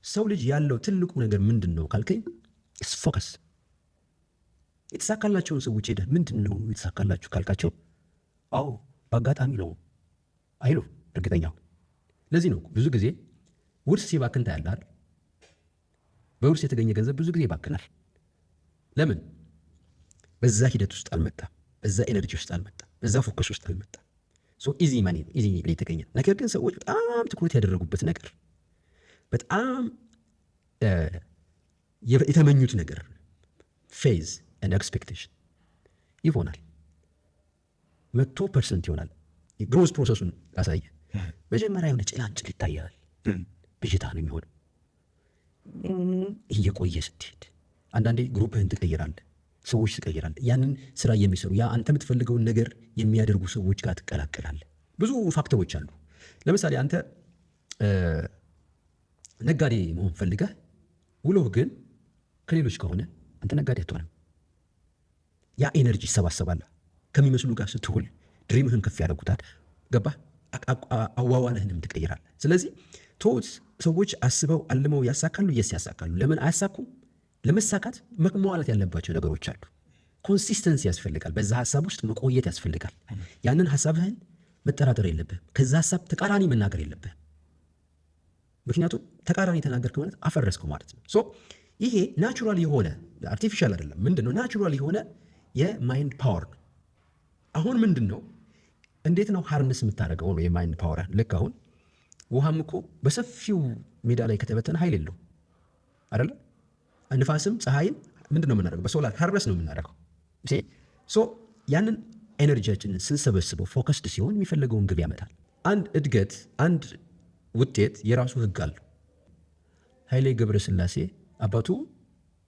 ሰው ልጅ ያለው ትልቁ ነገር ምንድነው ካልከኝ ኢስ ፎከስ። የተሳካላቸውን ሰዎች ሄደህ ምንድነው የተሳካላችሁ ካልካቸው አዎ በአጋጣሚ ነው አይሉ እርግጠኛው። ለዚህ ነው ብዙ ጊዜ ውርስ ሲባክን ታያለህ አይደል? በውርስ የተገኘ ገንዘብ ብዙ ጊዜ ይባክናል። ለምን? በዛ ሂደት ውስጥ አልመጣም፣ በዛ ኤነርጂ ውስጥ አልመጣም፣ በዛ ፎከስ ውስጥ አልመጣም። ሶ ኢዚ ማኒ ነው፣ ኢዚ ላይ የተገኘ። ነገር ግን ሰዎች በጣም ትኩረት ያደረጉበት ነገር በጣም የተመኙት ነገር ፌዝ ኤንድ ኤክስፔክቴሽን ይሆናል 100% ይሆናል። ግሮዝ ፕሮሰሱን ያሳየ መጀመሪያ የሆነ ጭላንጭል ይታያል፣ ብዥታ ነው የሚሆነው። እየቆየ ስትሄድ አንዳንዴ ግሩፕህን ትቀይራለህ፣ ሰዎች ትቀይራለህ። ያንን ስራ የሚሰሩ ያ አንተ የምትፈልገውን ነገር የሚያደርጉ ሰዎች ጋር ትቀላቀላለህ። ብዙ ፋክተሮች አሉ። ለምሳሌ አንተ ነጋዴ መሆን ፈልገህ ውሎህ ግን ከሌሎች ከሆነ አንተ ነጋዴ አትሆንም። ያ ኤነርጂ ይሰባሰባል። ከሚመስሉ ጋር ስትውል ድሪምህን ከፍ ያደርጉታል። ገባህ? አዋዋልህንም ትቀይራለህ። ስለዚህ ቶት ሰዎች አስበው አልመው ያሳካሉ። ያሳካሉ። ለምን አያሳኩም? ለመሳካት መሟላት ያለባቸው ነገሮች አሉ። ኮንሲስተንሲ ያስፈልጋል። በዛ ሐሳብ ውስጥ መቆየት ያስፈልጋል። ያንን ሐሳብህን መጠራጠር የለብህም። ከዛ ሐሳብ ተቃራኒ መናገር የለብህም። ምክንያቱም ተቃራኒ ተናገርክ ማለት አፈረስከው ማለት ነው። ሶ ይሄ ናቹራል የሆነ አርቲፊሻል አይደለም። ምንድነው? ናቹራል የሆነ የማይንድ ፓወር ነው። አሁን ምንድነው? እንዴት ነው ሃርነስ የምታደርገው ነው የማይንድ ፓወር? ልክ አሁን ውሃም እኮ በሰፊው ሜዳ ላይ ከተበተነ ኃይል የለው አይደለ? ንፋስም ፀሐይም ምንድነው የምናደርገው? በሶላር ሃርነስ ነው የምናደርገው። ሶ ያንን ኤነርጂያችንን ስንሰበስበው ፎከስድ ሲሆን የሚፈልገውን ግብ ያመጣል። አንድ እድገት፣ አንድ ውጤት የራሱ ህግ አለው። ኃይሌ ገብረስላሴ አባቱ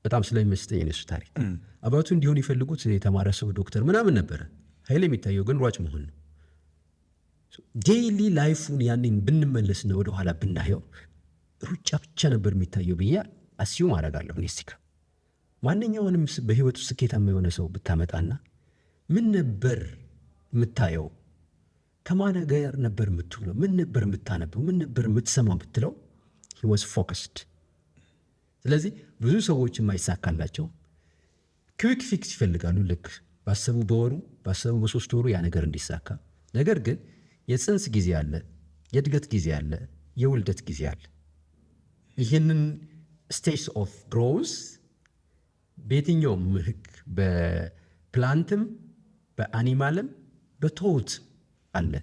በጣም ስለሚመስጠኝ የነሱ ታሪክ አባቱ እንዲሆን ይፈልጉት የተማረ ሰው ዶክተር ምናምን ነበረ። ኃይሌ የሚታየው ግን ሯጭ መሆን ነው። ዴይሊ ላይፉን ያንን ብንመለስ ነው ወደኋላ ብናየው ሩጫ ብቻ ነበር የሚታየው ብዬ አስዩም አደርጋለሁ። ኔስቲካ ማንኛውንም በህይወቱ ስኬታማ የሆነ ሰው ብታመጣና ምን ነበር የምታየው? ከማን ጋር ነበር የምትውለው? ምን ነበር የምታነበው? ምን ነበር የምትሰማው ብትለው he was focused። ስለዚህ ብዙ ሰዎች የማይሳካላቸው ክዊክ ፊክስ ይፈልጋሉ። ልክ ባሰቡ በወሩ ባሰቡ በሶስት ወሩ ያ ነገር እንዲሳካ። ነገር ግን የጽንስ ጊዜ አለ፣ የእድገት ጊዜ አለ፣ የውልደት ጊዜ አለ። ይህንን ስቴጅ ኦፍ ግሮዝ በየትኛውም ህግ በፕላንትም በአኒማልም በቶት አለ።